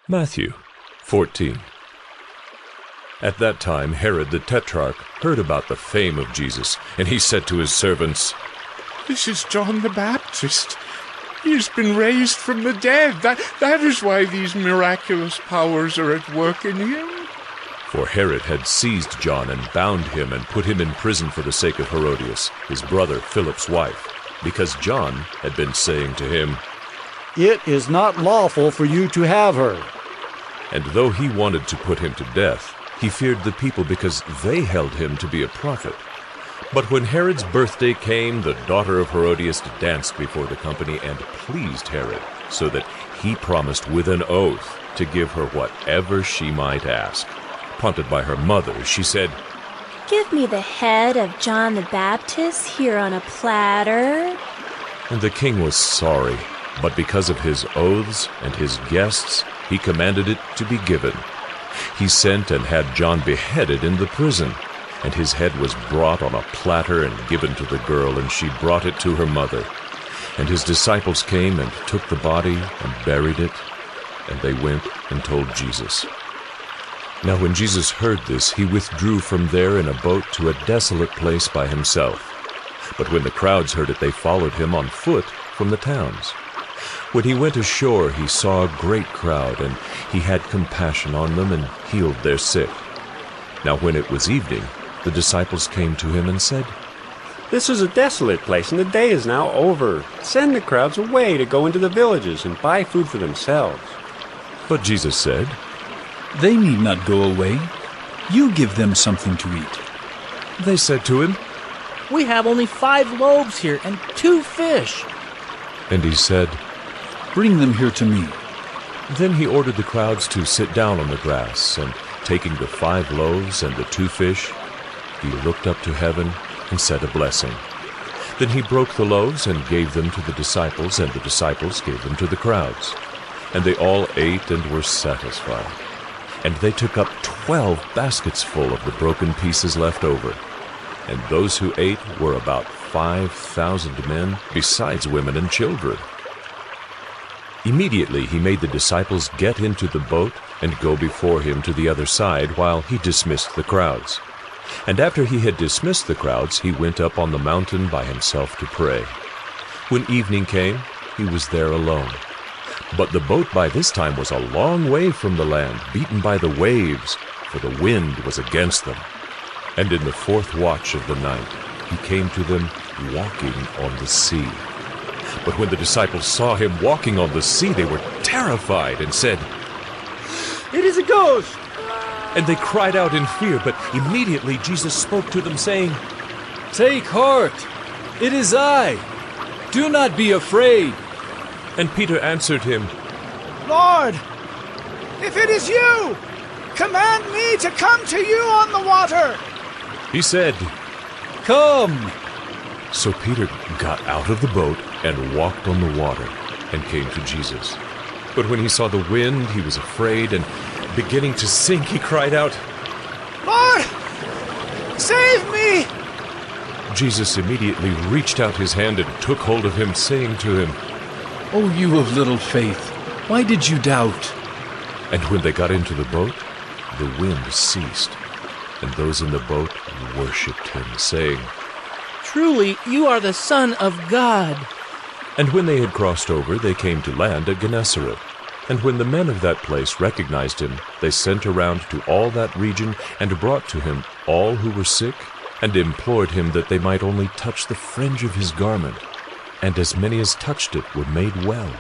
Matthew 14. At that time Herod the Tetrarch heard about the fame of Jesus, and he said to his servants, "This is John the Baptist. He has been raised from the dead. That is why these miraculous powers are at work in him." For Herod had seized John and bound him and put him in prison for the sake of Herodias, his brother Philip's wife, because John had been saying to him, "It is not lawful for you to have her." And though he wanted to put him to death, he feared the people because they held him to be a prophet. But when Herod's birthday came, the daughter of Herodias danced before the company and pleased Herod, so that he promised with an oath to give her whatever she might ask. Prompted by her mother, she said, "Give me the head of John the Baptist here on a platter." And the king was sorry, but because of his oaths and his guests, he commanded it to be given. He sent and had John beheaded in the prison, and his head was brought on a platter and given to the girl, and she brought it to her mother. And his disciples came and took the body and buried it, and they went and told Jesus. Now when Jesus heard this, he withdrew from there in a boat to a desolate place by himself. But when the crowds heard it, they followed him on foot from the towns. When he went ashore, he saw a great crowd, and he had compassion on them and healed their sick. Now when it was evening, the disciples came to him and said, "This is a desolate place, and the day is now over. Send the crowds away to go into the villages and buy food for themselves." But Jesus said, "They need not go away. You give them something to eat." They said to him, "We have only 5 loaves here and 2 fish. And he said, Bring them here to me. Then he ordered the crowds to sit down on the grass, and taking the 5 loaves and the 2 fish, he looked up to heaven and said a blessing. Then he broke the loaves and gave them to the disciples, and the disciples gave them to the crowds. And they all ate and were satisfied. And they took up 12 baskets full of the broken pieces left over. And those who ate were about 5,000 men, besides women and children. Immediately he made the disciples get into the boat and go before him to the other side while he dismissed the crowds. And after he had dismissed the crowds, he went up on the mountain by himself to pray. When evening came, he was there alone. But the boat by this time was a long way from the land, beaten by the waves, for the wind was against them. And in the 4th watch of the night, he came to them walking on the sea. But when the disciples saw him walking on the sea, they were terrified and said, It is a ghost!" And they cried out in fear, but immediately Jesus spoke to them, saying, Take heart! It is I! Do not be afraid! And Peter answered him, "Lord, if it is you, command me to come to you on the water." He said, Come! So Peter got out of the boat and walked on the water and came to Jesus. But when he saw the wind, he was afraid, and beginning to sink, he cried out, "Lord, save me!" Jesus immediately reached out his hand and took hold of him, saying to him, O you of little faith, why did you doubt? And when they got into the boat, the wind ceased, and those in the boat worshipped him, saying, "Truly, you are the Son of God." And when they had crossed over, they came to land at Gennesaret. And when the men of that place recognized him, they sent around to all that region and brought to him all who were sick, and implored him that they might only touch the fringe of his garment. And as many as touched it were made well.